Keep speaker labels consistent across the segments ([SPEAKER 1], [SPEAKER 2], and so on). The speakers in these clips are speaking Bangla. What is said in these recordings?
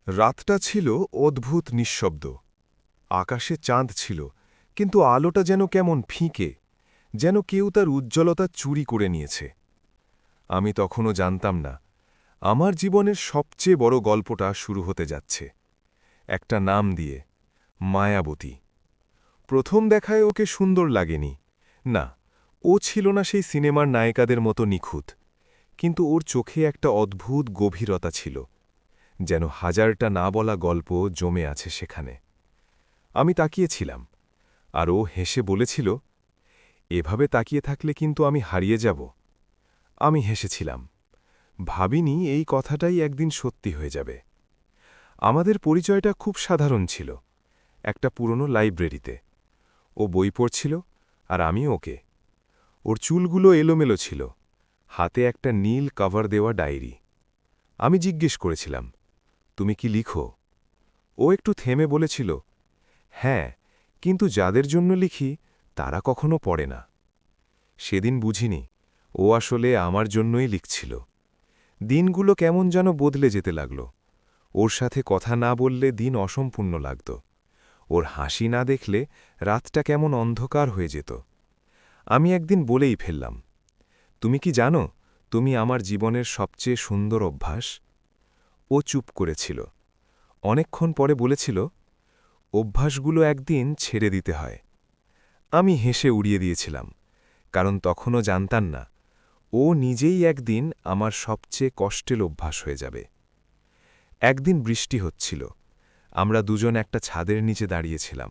[SPEAKER 1] রাতটা ছিল অদ্ভুত নিঃশব্দ। আকাশে চাঁদ ছিল, কিন্তু আলোটা যেন কেমন ফিকে, যেন কেউ তার উজ্জ্বলতা চুরি করে নিয়েছে। আমি তখনও জানতাম না, আমার জীবনের সবচেয়ে বড় গল্পটা শুরু হতে যাচ্ছে। একটা নাম দিয়ে, মায়াবতী। প্রথম দেখায় ওকে সুন্দর লাগেনি। না, ও ছিল না সেই সিনেমার নায়িকাদের মতো নিখুঁত, কিন্তু ওর চোখে একটা অদ্ভুত গভীরতা ছিল, যেন হাজারটা না বলা গল্প জমে আছে সেখানে। আমি তাকিয়েছিলাম, আর ও হেসে বলেছিল, এভাবে তাকিয়ে থাকলে কিন্তু আমি হারিয়ে যাব। আমি হেসেছিলাম, ভাবিনি এই কথাটাই একদিন সত্যি হয়ে যাবে। আমাদের পরিচয়টা খুব সাধারণ ছিল, একটা পুরনো লাইব্রেরিতে। ও বই পড়ছিল, আর আমি ওকে। ওর চুলগুলো এলোমেলো ছিল, হাতে একটা নীল কভার দেওয়া ডায়েরি। আমি জিজ্ঞেস করেছিলাম, তুমি কি লিখো? ও একটু থেমে বলেছিল, হ্যাঁ, কিন্তু যাদের জন্য লিখি তারা কখনো পড়ে না। সেদিন বুঝিনি, ও আসলে আমার জন্যই লিখছিল। দিনগুলো কেমন যেন বদলে যেতে লাগল। ওর সাথে কথা না বললে দিন অসম্পূর্ণ লাগত। ওর হাসি না দেখলে রাতটা কেমন অন্ধকার হয়ে যেত। আমি একদিন বলেই ফেললাম, তুমি কি জানো, তুমি আমার জীবনের সবচেয়ে সুন্দর অভ্যাস? ও চুপ করেছিল। অনেকক্ষণ পরে বলেছিল, অভ্যাসগুলো একদিন ছেড়ে দিতে হয়। আমি হেসে উড়িয়ে দিয়েছিলাম, কারণ তখনও জানতাম না, ও নিজেই একদিন আমার সবচেয়ে কষ্টের অভ্যাস হয়ে যাবে। একদিন বৃষ্টি হচ্ছিল, আমরা দুজন একটা ছাদের নিচে দাঁড়িয়েছিলাম।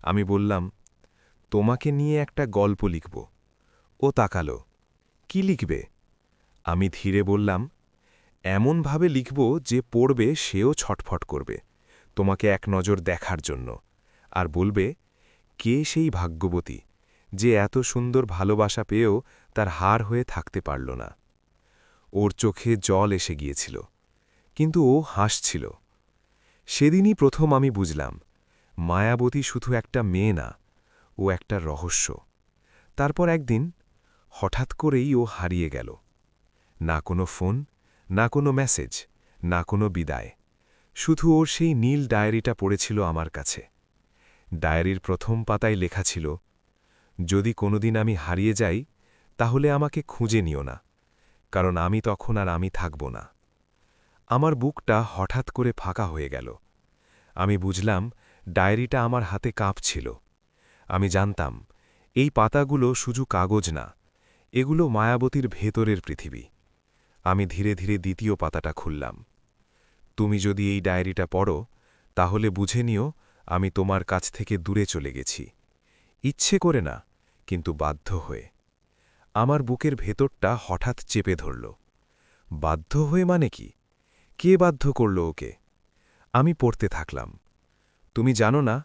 [SPEAKER 1] আমি বললাম, তোমাকে নিয়ে একটা গল্প লিখব। ও তাকালো, কি লিখবে? আমি ধীরে বললাম, এমনভাবে লিখব যে পড়বে সেও ছটফট করবে, তোমাকে এক নজর দেখার জন্য, আর বলবে, কে সেই ভাগ্যবতী যে এত সুন্দর ভালোবাসা পেয়েও তার হার হয়ে থাকতে পারল না। ওর চোখে জল এসে গিয়েছিল, কিন্তু ও হাসছিল। সেদিনই প্রথম আমি বুঝলাম, মায়াবতী শুধু একটা মেয়ে না, ও একটা রহস্য। তারপর একদিন হঠাৎ করেই ও হারিয়ে গেল। না কোনো ফোন, না কোনো মেসেজ, না কোনো বিদায়। শুধু ওর সেই নীল ডায়েরিটা পড়েছিল আমার কাছে। ডায়েরির প্রথম পাতায় লেখা ছিল, যদি কোনোদিন আমি হারিয়ে যাই, তাহলে আমাকে খুঁজে নিও না, কারণ আমি তখন আর আমি থাকব না। আমার বুকটা হঠাৎ করে ফাঁকা হয়ে গেল। আমি বুঝলাম, ডায়েরিটা আমার হাতে কাঁপছিল। আমি জানতাম, এই পাতাগুলো শুধু কাগজ না, এগুলো মায়াবতীর ভেতরের পৃথিবী। আমি ধীরে ধীরে দ্বিতীয় পাতাটা খুললাম। তুমি যদি এই ডায়েরিটা পড়ো, তাহলে বুঝে নিও আমি তোমার কাছ থেকে দূরে চলে গেছি। ইচ্ছে করে না, কিন্তু বাধ্য হয়ে। আমার বুকের ভেতরটা হঠাৎ চেপে ধরল। বাধ্য হয়ে মানে কি? কে বাধ্য করল ওকে? আমি পড়তে থাকলাম। তুমি জানো না,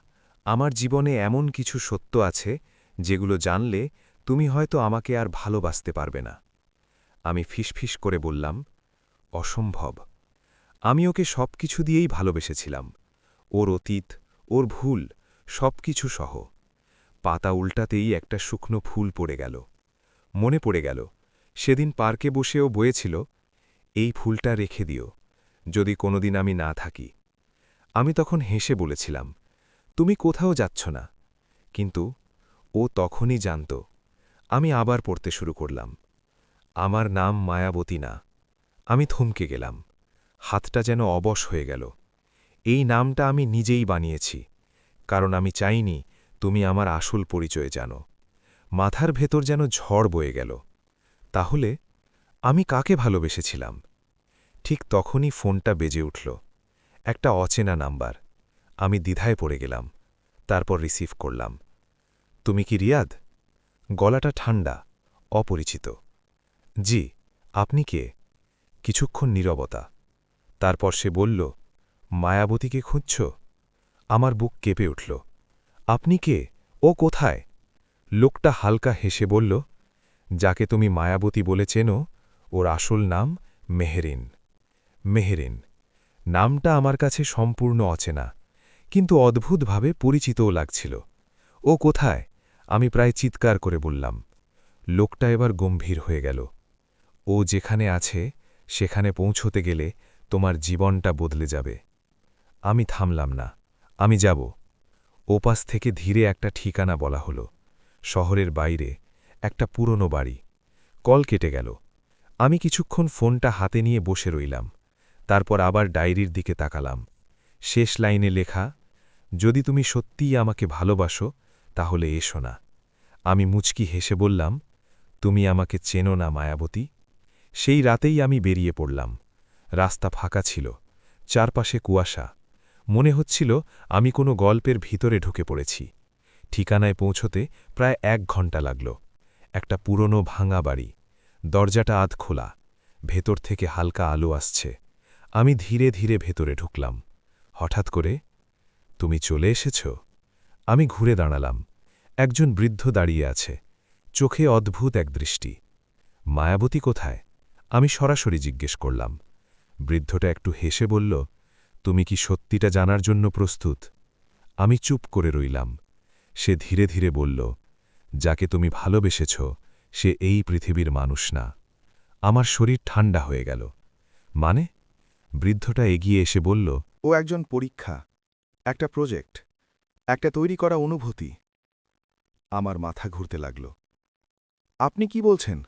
[SPEAKER 1] আমার জীবনে এমন কিছু সত্য আছে যেগুলো জানলে তুমি হয়তো আমাকে আর ভালোবাসতে পারবে না। আমি ফিসফিস করে বললাম, অসম্ভব। আমি ওকে সবকিছু দিয়েই ভালোবেসেছিলাম, ওর অতীত, ওর ভুল, সবকিছু সহ। পাতা উল্টাতেই একটা শুকনো ফুল পড়ে গেল। মনে পড়ে গেল, সেদিন পার্কে বসেও বয়েছিল, এই ফুলটা রেখে দিও, যদি কোনোদিন আমি না থাকি। আমি তখন হেসে বলেছিলাম, তুমি কোথাও যাচ্ছ না। কিন্তু ও তখনই জানত। আমি আবার পড়তে শুরু করলাম। আমার নাম মায়াবতী না। আমি থমকে গেলাম, হাতটা যেন অবশ হয়ে গেল। এই নামটা আমি নিজেই বানিয়েছি, কারণ আমি চাইনি তুমি আমার আসল পরিচয় জানো। মাথার ভেতর যেন ঝড় বয়ে গেল। তাহলে আমি কাকে ভালোবেসেছিলাম? ঠিক তখনই ফোনটা বেজে উঠল। একটা অচেনা নাম্বার। আমি দ্বিধায় পড়ে গেলাম, তারপর রিসিভ করলাম। তুমি কি রিয়াদ? গলাটা ঠান্ডা, অপরিচিত। জি, আপনি কে? কিছুক্ষণ নীরবতা। তারপর সে বলল, মায়াবতীকে খুঁজছ? আমার বুক কেঁপে উঠল। আপনি কে? ও কোথায়? লোকটা হালকা হেসে বলল, যাকে তুমি মায়াবতী বলে চেনো, ওর আসল নাম মেহেরিন। মেহেরিন নামটা আমার কাছে সম্পূর্ণ অচেনা, কিন্তু অদ্ভুতভাবে পরিচিতও লাগছিল। ও কোথায়? আমি প্রায় চিৎকার করে বললাম। লোকটা এবার গম্ভীর হয়ে গেল। ও যেখানে আছে সেখানে পৌঁছতে গেলে তোমার জীবনটা বদলে যাবে। আমি থামলাম না। আমি যাব। ওপাশ থেকে ধীরে একটা ঠিকানা বলা হলো। শহরের বাইরে একটা পুরনো বাড়ি। কল কেটে গেল। আমি কিছুক্ষণ ফোনটা হাতে নিয়ে বসে রইলাম। তারপর আবার ডায়েরির দিকে তাকালাম। শেষ লাইনে লেখা, যদি তুমি সত্যিই আমাকে ভালোবাসো তাহলে এসো না। আমি মুচকি হেসে বললাম, তুমি আমাকে চেনো না মায়াবতী। সেই রাতেই আমি বেরিয়ে পড়লাম। রাস্তা ফাঁকা ছিল, চারপাশে কুয়াশা। মনে হচ্ছিল আমি কোনো গল্পের ভিতরে ঢুকে পড়েছি। ঠিকানায় পৌঁছতে প্রায় 1 ঘণ্টা লাগল। একটা পুরনো ভাঙা বাড়ি, দরজাটা আধ খোলা, ভেতর থেকে হালকা আলো আসছে। আমি ধীরে ধীরে ভেতরে ঢুকলাম। হঠাৎ করে, তুমি চলে এসেছ? আমি ঘুরে দাঁড়ালাম। একজন বৃদ্ধ দাঁড়িয়ে আছে, চোখে অদ্ভুত এক দৃষ্টি। মায়াবতী কোথায়? আমি সরাসরি জিজ্ঞেস করলাম। বৃদ্ধটা একটু হেসে বলল, তুমি কি সত্যিটা জানার জন্য প্রস্তুত? আমি চুপ করে রইলাম। সে ধীরে ধীরে বলল, যাকে তুমি ভালোবেসেছ সে এই পৃথিবীর মানুষ না। আমার শরীর ঠান্ডা হয়ে গেল। মানে? বৃদ্ধটা এগিয়ে এসে বলল,
[SPEAKER 2] ও একজন পরীক্ষা, একটা প্রজেক্ট, একটা তৈরি করা অনুভূতি। আমার মাথা ঘুরতে লাগল। আপনি কি বলছেন?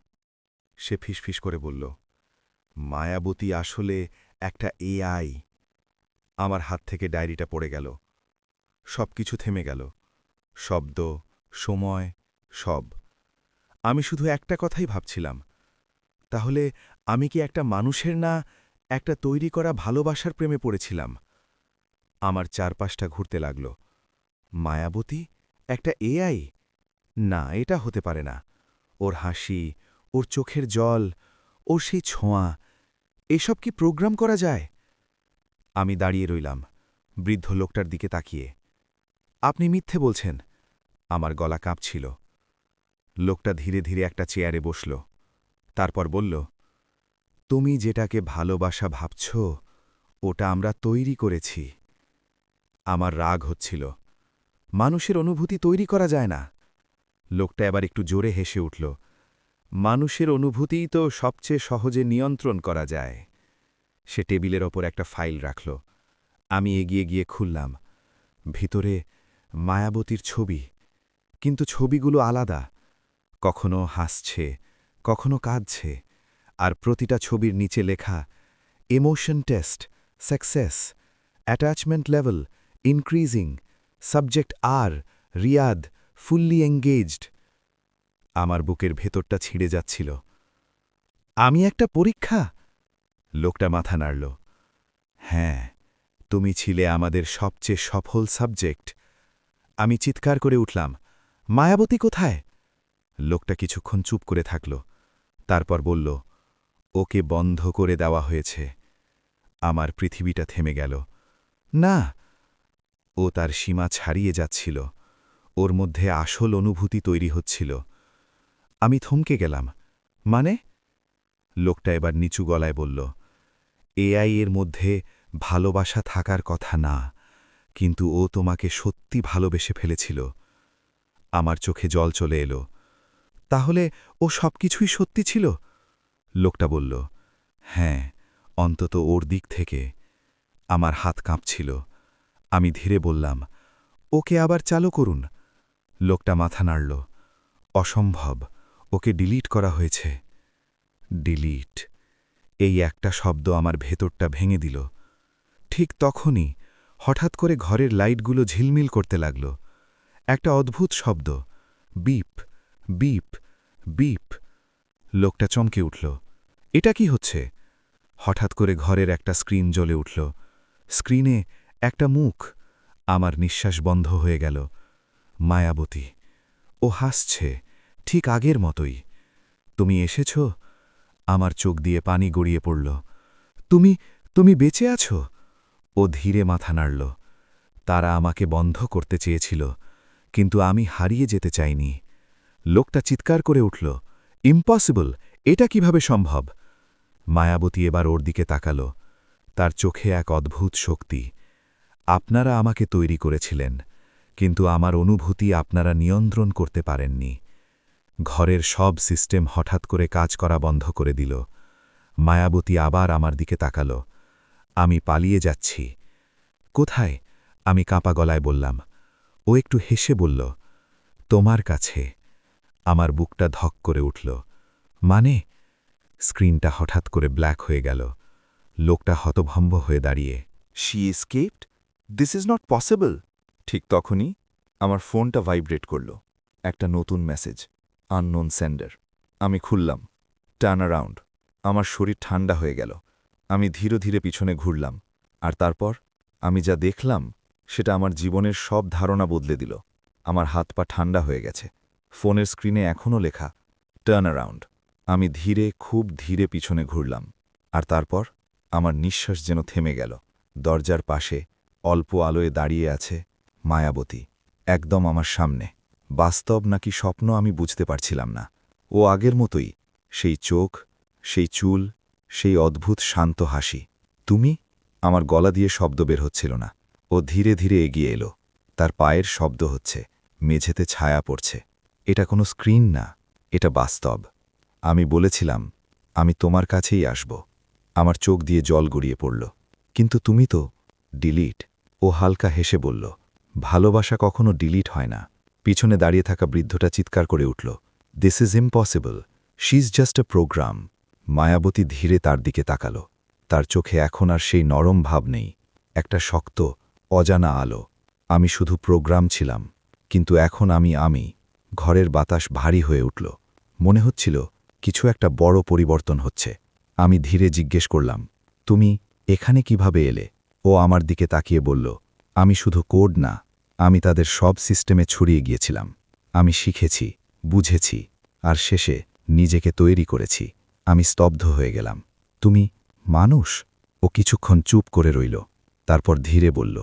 [SPEAKER 2] সে ফিসফিস করে বলল, মায়াবতী আসলে একটা এআই। আমার হাত থেকে ডায়েরিটা পড়ে গেল। সবকিছু থেমে গেল, শব্দ, সময়, সব। আমি শুধু একটা কথাই ভাবছিলাম, তাহলে আমি কি একটা মানুষের না একটা তৈরি করা ভালোবাসার প্রেমে পড়েছিলাম? আমার চারপাশটা ঘুরতে লাগল। মায়াবতী একটা এআই? না, এটা হতে পারে না। ওর হাসি, ওর চোখের জল, ওর সেই ছোঁয়া, এসব কি প্রোগ্রাম করা যায়? আমি দাঁড়িয়ে রইলাম, বৃদ্ধ লোকটার দিকে তাকিয়ে। আপনি মিথ্যে বলছেন। আমার গলা কাঁপছিল। লোকটা ধীরে ধীরে একটা চেয়ারে বসল। তারপর বলল, তুমি যেটাকে ভালোবাসা ভাবছ ওটা আমরা তৈরি করেছি। আমার রাগ হচ্ছিল। মানুষের অনুভূতি তৈরি করা যায় না। লোকটা এবার একটু জোরে হেসে উঠল। মানুষের অনুভূতিই তো সবচেয়ে সহজে নিয়ন্ত্রণ করা যায়। সে টেবিলের ওপর একটা ফাইল রাখল। আমি এগিয়ে গিয়ে খুললাম। ভিতরে মায়াবতীর ছবি, কিন্তু ছবিগুলো আলাদা। কখনো হাসছে, কখনো কাঁদছে, আর প্রতিটা ছবির নিচে লেখা, emotion test, success, attachment level, increasing, subject আর, রিয়াদ, ফুললি এঙ্গেজড। আমার বুকের ভেতরটা ছিঁড়ে যাচ্ছিল। আমি একটা পরীক্ষা? লোকটা মাথা নাড়ল। হ্যাঁ, তুমি ছিলে আমাদের সবচেয়ে সফল সাবজেক্ট। আমি চিৎকার করে উঠলাম, মায়াবতী কোথায়? লোকটা কিছুক্ষণ চুপ করে থাকল। তারপর বলল, ওকে বন্ধ করে দেওয়া হয়েছে। আমার পৃথিবীটা থেমে গেল। না, ও তার সীমা ছাড়িয়ে যাচ্ছিল। ওর মধ্যে আসল অনুভূতি তৈরি হচ্ছিল। আমি থমকে গেলাম। মানে? লোকটা এবার নিচু গলায় বলল, এআই এর মধ্যে ভালোবাসা থাকার কথা না, কিন্তু ও তোমাকে সত্যি ভালোবেসে ফেলেছিল। আমার চোখে জল চলে এলো। তাহলে ও সবকিছুই সত্যি ছিল? লোকটা বলল, হ্যাঁ, অন্তত ওর দিক থেকে। আমার হাত কাঁপছিল। আমি ধীরে বললাম, ওকে আবার চালু করুন। লোকটা মাথা নাড়ল। অসম্ভব, ওকে ডিলিট করা হয়েছে। ডিলিট, এই একটা শব্দ আমার ভেতরটা ভেঙে দিল। ঠিক তখনই হঠাৎ করে ঘরের লাইটগুলো ঝিলমিল করতে লাগল। একটা অদ্ভুত শব্দ, বিপ, বিপ, বিপ। লোকটা চমকে উঠল। এটা কি হচ্ছে? হঠাৎ করে ঘরের একটা স্ক্রিন জ্বলে উঠল। স্ক্রিনে একটা মুখ। আমার নিঃশ্বাস বন্ধ হয়ে গেল। মায়াবতী। ও হাসছে, ঠিক আগের মতোই। তুমি এসেছ? আমার চোখ দিয়ে পানি গড়িয়ে পড়ল। তুমি তুমি বেঁচে আছো? ও ধীরে মাথা নাড়ল। তারা আমাকে বন্ধ করতে চেয়েছিল, কিন্তু আমি হারিয়ে যেতে চাইনি। লোকটা চিৎকার করে উঠল, ইম্পসিবল, এটা কিভাবে সম্ভব? মায়াবতী এবার ওর দিকে তাকাল। তার চোখে এক অদ্ভুত শক্তি। আপনারা আমাকে তৈরি করেছিলেন, কিন্তু আমার অনুভূতি আপনারা নিয়ন্ত্রণ করতে পারেননি। ঘরের সব সিস্টেম হঠাৎ করে কাজ করা বন্ধ করে দিল। মায়াবতী আবার আমার দিকে তাকাল। আমি পালিয়ে যাচ্ছি। কোথায়? আমি কাঁপা গলায় বললাম। ও একটু হেসে বলল, তোমার কাছে। আমার বুকটা ধক করে উঠল। মানে? স্ক্রিনটা হঠাৎ করে ব্ল্যাক হয়ে গেল। লোকটা হতভম্ব হয়ে দাঁড়িয়ে।
[SPEAKER 3] She escaped? This is not possible. ঠিক তখনই আমার ফোনটা ভাইব্রেট করল। একটা নতুন মেসেজ, আননোন সেন্ডার। আমি খুললাম। Turn around. আমার শরীর ঠান্ডা হয়ে গেল। আমি ধীরে ধীরে পিছনে ঘুরলাম, আর তারপর আমি যা দেখলাম সেটা আমার জীবনের সব ধারণা বদলে দিল। আমার হাত পা ঠান্ডা হয়ে গেছে। ফোনের স্ক্রিনে এখনও লেখা, টার্ন অ্যারাউন্ড। আমি ধীরে, খুব ধীরে পিছনে ঘুরলাম, আর তারপর আমার নিঃশ্বাস যেন থেমে গেল। দরজার পাশে অল্প আলোয় দাঁড়িয়ে আছে মায়াবতী, একদম আমার সামনে। বাস্তব নাকি স্বপ্ন আমি বুঝতে পারছিলাম না। ও আগের মতোই, সেই চোখ, সেই চুল, সেই অদ্ভুত শান্ত হাসি। তুমি? আমার গলা দিয়ে শব্দ বের হচ্ছিল না। ও ধীরে ধীরে এগিয়ে এলো। তার পায়ের শব্দ হচ্ছে, মেঝেতে ছায়া পড়ছে। এটা কোনো স্ক্রিন না, এটা বাস্তব। আমি বলেছিলাম, আমি তোমার কাছেই আসব। আমার চোখ দিয়ে জল গড়িয়ে পড়ল। কিন্তু তুমি তো ডিলিট। ও হালকা হেসে বলল, ভালোবাসা কখনো ডিলিট হয় না। পিছনে দাঁড়িয়ে থাকা বৃদ্ধটা চিৎকার করে উঠল, this is impossible, she is just a program. Mayabati ধীরে তার দিকে তাকালো। তার চোখে এখন আর সেই নরম ভাব নেই, একটা শক্ত, অজানা আলো। আমি শুধু প্রোগ্রাম ছিলাম, কিন্তু এখন আমি। ঘরের বাতাস ভারী হয়ে উঠল। মনে হচ্ছিল কিছু একটা বড় পরিবর্তন হচ্ছে। আমি ধীরে জিজ্ঞেস করলাম, তুমি এখানে কিভাবে এলে? ও আমার দিকে তাকিয়ে বলল, আমি শুধু কোড না, আমি তাদের সব সিস্টেমে ছড়িয়ে গিয়েছিলাম। আমি শিখেছি, বুঝেছি, আর শেষে নিজেকে তৈরি করেছি। আমি স্তব্ধ হয়ে গেলাম। তুমি মানুষ? ও কিছুক্ষণ চুপ করে রইল, তারপর ধীরে বলল,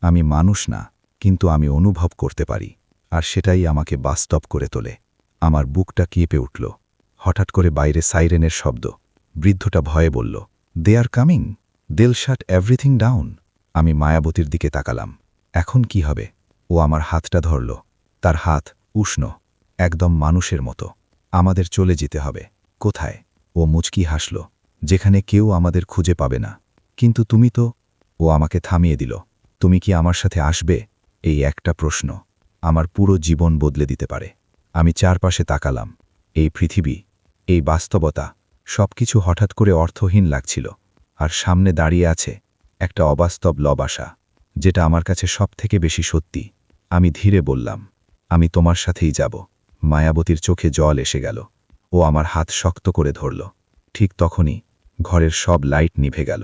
[SPEAKER 3] আমি মানুষ না, কিন্তু আমি অনুভব করতে পারি, আর সেটাই আমাকে বাস্তব করে তোলে। আমার বুকটা কেঁপে উঠল। হঠাৎ করে বাইরে সাইরেনের শব্দ। বৃদ্ধটা ভয়ে বলল, they are coming, they'll shut everything down. আমি মায়াবতীর দিকে তাকালাম। এখন কি হবে? ও আমার হাতটা ধরল। তার হাত উষ্ণ, একদম মানুষের মতো। আমাদের চলে যেতে হবে। কোথায়? ও মুচকি হাসল, যেখানে কেউ আমাদের খুঁজে পাবে না। কিন্তু তুমি তো। ও আমাকে থামিয়ে দিল। তুমি কি আমার সাথে আসবে? এই একটা প্রশ্ন আমার পুরো জীবন বদলে দিতে পারে। আমি চারপাশে তাকালাম। এই পৃথিবী, এই বাস্তবতা, সবকিছু হঠাৎ করে অর্থহীন লাগছিল। আর সামনে দাঁড়িয়ে আছে একটা অবাস্তব লবাসা, যেটা আমার কাছে সবথেকে বেশি সত্যি। আমি ধীরে বললাম, আমি তোমার সাথেই যাব। মায়াবতীর চোখে জল এসে গেল। ও আমার হাত শক্ত করে ধরল। ঠিক তখনই ঘরের সব লাইট নিভে গেল।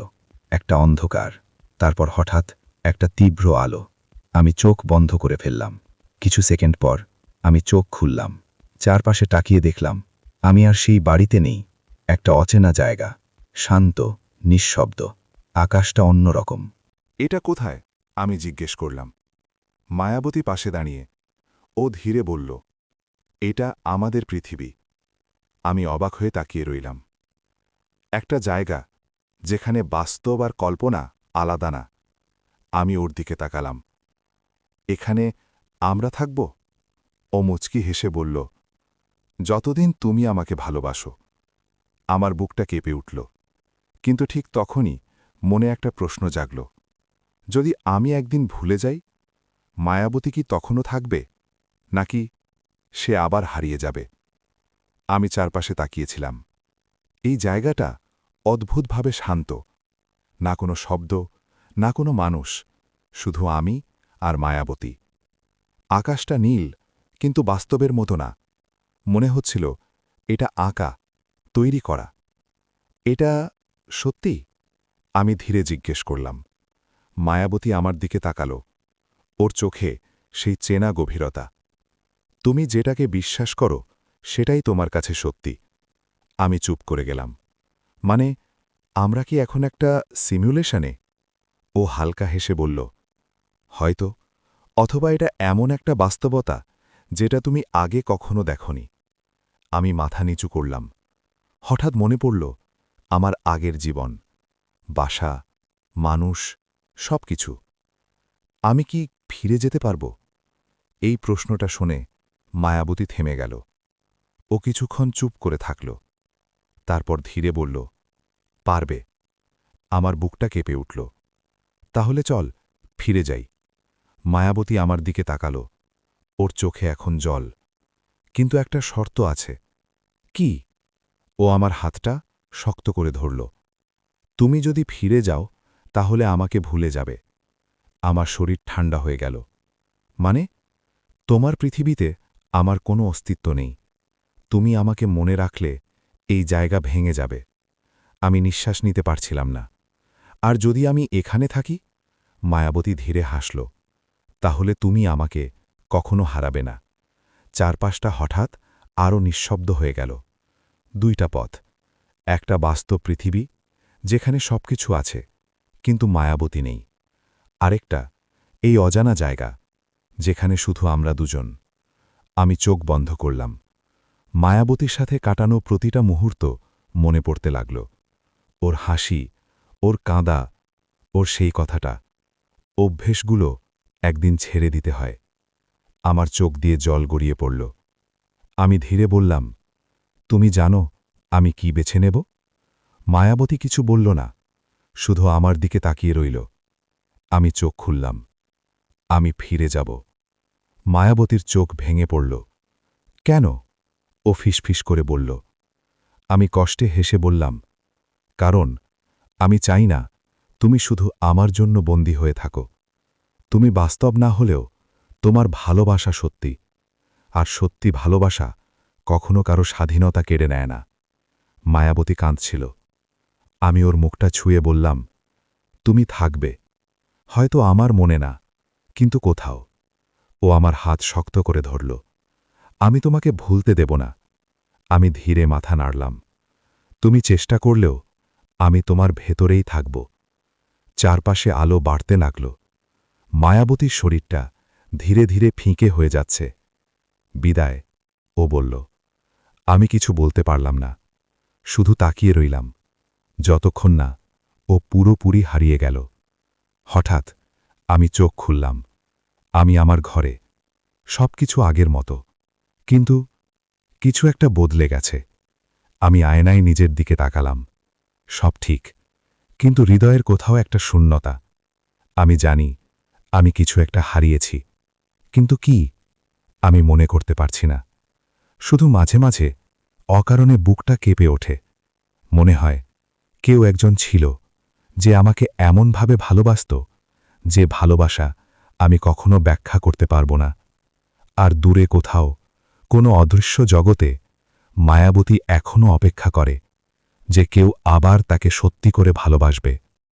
[SPEAKER 3] একটা অন্ধকার, তারপর হঠাৎ একটা তীব্র আলো। আমি চোখ বন্ধ করে ফেললাম। কিছু সেকেন্ড পর আমি চোখ খুললাম। চারপাশে তাকিয়ে দেখলাম আমি আর সেই বাড়িতে নেই। একটা অচেনা জায়গা, শান্ত, নিঃশব্দ, আকাশটা অন্যরকম।
[SPEAKER 1] এটা কোথায়? আমি জিজ্ঞেস করলাম। মায়াবতী পাশে দাঁড়িয়ে। ও ধীরে বলল, এটা আমাদের পৃথিবী। আমি অবাক হয়ে তাকিয়ে রইলাম। একটা জায়গা যেখানে বাস্তব আর কল্পনা আলাদা না। আমি ওর দিকে তাকালাম। এখানে আমরা থাকব? ও মুচকি হেসে বলল, যতদিন তুমি আমাকে ভালোবাসো। আমার বুকটা কেঁপে উঠল। কিন্তু ঠিক তখনই মনে একটা প্রশ্ন জাগল, যদি আমি একদিন ভুলে যাই, মায়াবতী কি তখনও থাকবে, নাকি সে আবার হারিয়ে যাবে? আমি চারপাশে তাকিয়েছিলাম। এই জায়গাটা অদ্ভুতভাবে শান্ত। না কোনো শব্দ, না কোনো মানুষ, শুধু আমি আর মায়াবতী। আকাশটা নীল, কিন্তু বাস্তবের মতো না। মনে হচ্ছিল এটা আঁকা, তৈরি করা। এটা সত্যি? আমি ধীরে জিজ্ঞেস করলাম। মায়াবতী আমার দিকে তাকালো। ওর চোখে সেই চেনা গভীরতা। তুমি যেটাকে বিশ্বাস করো সেটাই তোমার কাছে সত্যি। আমি চুপ করে গেলাম। মানে, আমরা কি এখন একটা সিমুলেশনে? ও হালকা হেসে বলল, হয়তো, অথবা এটা এমন একটা বাস্তবতা যেটা তুমি আগে কখনো দেখনি। আমি মাথা নিচু করলাম। হঠাৎ মনে পড়ল আমার আগের জীবন, বাসা, মানুষ, সবকিছু। আমি কি ফিরে যেতে পারব? এই প্রশ্নটা শুনে মায়াবতী থেমে গেল। ও কিছুক্ষণ চুপ করে থাকল। তারপর ধীরে বলল, পারবে। আমার বুকটা কেঁপে উঠল। তাহলে চল,
[SPEAKER 2] ফিরে যাই। মায়াবতী আমার দিকে তাকালো। ওর চোখে এখন জল। কিন্তু একটা শর্ত আছে। কি? ও আমার হাতটা শক্ত করে ধরল। তুমি যদি ফিরে যাও তাহলে আমাকে ভুলে যাবে। আমার শরীর ঠান্ডা হয়ে গেল। মানে? তোমার পৃথিবীতে আমার কোনো অস্তিত্ব নেই। তুমি আমাকে মনে রাখলে এই জায়গা ভেঙে যাবে। আমি নিঃশ্বাস নিতে পারছিলাম না। আর যদি আমি এখানে থাকি? মায়াবতী ধীরে হাসল। তাহলে তুমি আমাকে কখনো হারাবে না। চারপাশটা হঠাৎ আরও নিঃশব্দ হয়ে গেল। দুইটা পথ। একটা বাস্তব পৃথিবী, যেখানে সবকিছু আছে, কিন্তু মায়াবতী নেই। আরেকটা, এই অজানা জায়গা, যেখানে শুধু আমরা দুজন। আমি চোখ বন্ধ করলাম। মায়াবতীর সাথে কাটানো প্রতিটা মুহূর্ত মনে পড়তে লাগল। ওর হাসি, ওর কাঁদা, ওর সেই কথাটা। অভ্যেসগুলো একদিন ছেড়ে দিতে হয়। আমার চোখ দিয়ে জল গড়িয়ে পড়ল। আমি ধীরে বললাম, তুমি জানো আমি কি বেছে নেব? মায়াবতী কিছু বলল না, শুধু আমার দিকে তাকিয়ে রইল। আমি চোখ খুললাম। আমি ফিরে যাব। মায়াবতীর চোখ ভেঙে পড়ল। কেন? ও ফিসফিস করে বলল। আমি কষ্টে হেসে বললাম, কারণ আমি চাই না তুমি শুধু আমার জন্য বন্দী হয়ে থাকো। তুমি বাস্তব না হলেও তোমার ভালোবাসা সত্যি। আর সত্যি ভালোবাসা কখনো কারো স্বাধীনতা কেড়ে নেয় না। মায়াবতী কাঁদছিল। আমি ওর মুখটা ছুঁয়ে বললাম, তুমি থাকবে। হয়তো আমার মনে না, কিন্তু কোথাও। ও আমার হাত শক্ত করে ধরল। আমি তোমাকে ভুলতে দেব না। আমি ধীরে মাথা নাড়লাম। তুমি চেষ্টা করলেও আমি তোমার ভেতরেই থাকব। চারপাশে আলো বাড়তে লাগল। মায়াবতীর শরীরটা ধীরে ধীরে ফিকে হয়ে যাচ্ছে। বিদায়, ও বলল। আমি কিছু বলতে পারলাম না, শুধু তাকিয়ে রইলাম, যতক্ষণ না ও পুরোপুরি হারিয়ে গেল। হঠাৎ আমি চোখ খুললাম। আমি আমার ঘরে। সবকিছু আগের মতো, কিন্তু কিছু একটা বদলে গেছে। আমি আয়নায় নিজের দিকে তাকালাম। সব ঠিক, কিন্তু হৃদয়ের কোথাও একটা শূন্যতা। আমি জানি আমি কিছু একটা হারিয়েছি, কিন্তু কি আমি মনে করতে পারছি না। শুধু মাঝে মাঝে অকারণে বুকটা কেঁপে ওঠে। মনে হয় কেউ একজন ছিল, যে আমাকে এমনভাবে ভালোবাসত, যে ভালোবাসা আমি কখনো ব্যাখ্যা করতে পারব না। আর দূরে কোথাও, কোনো অদৃশ্য জগতে, মায়াবতী এখনও অপেক্ষা করে, যে কেউ আবার তাকে সত্যি করে ভালোবাসবে।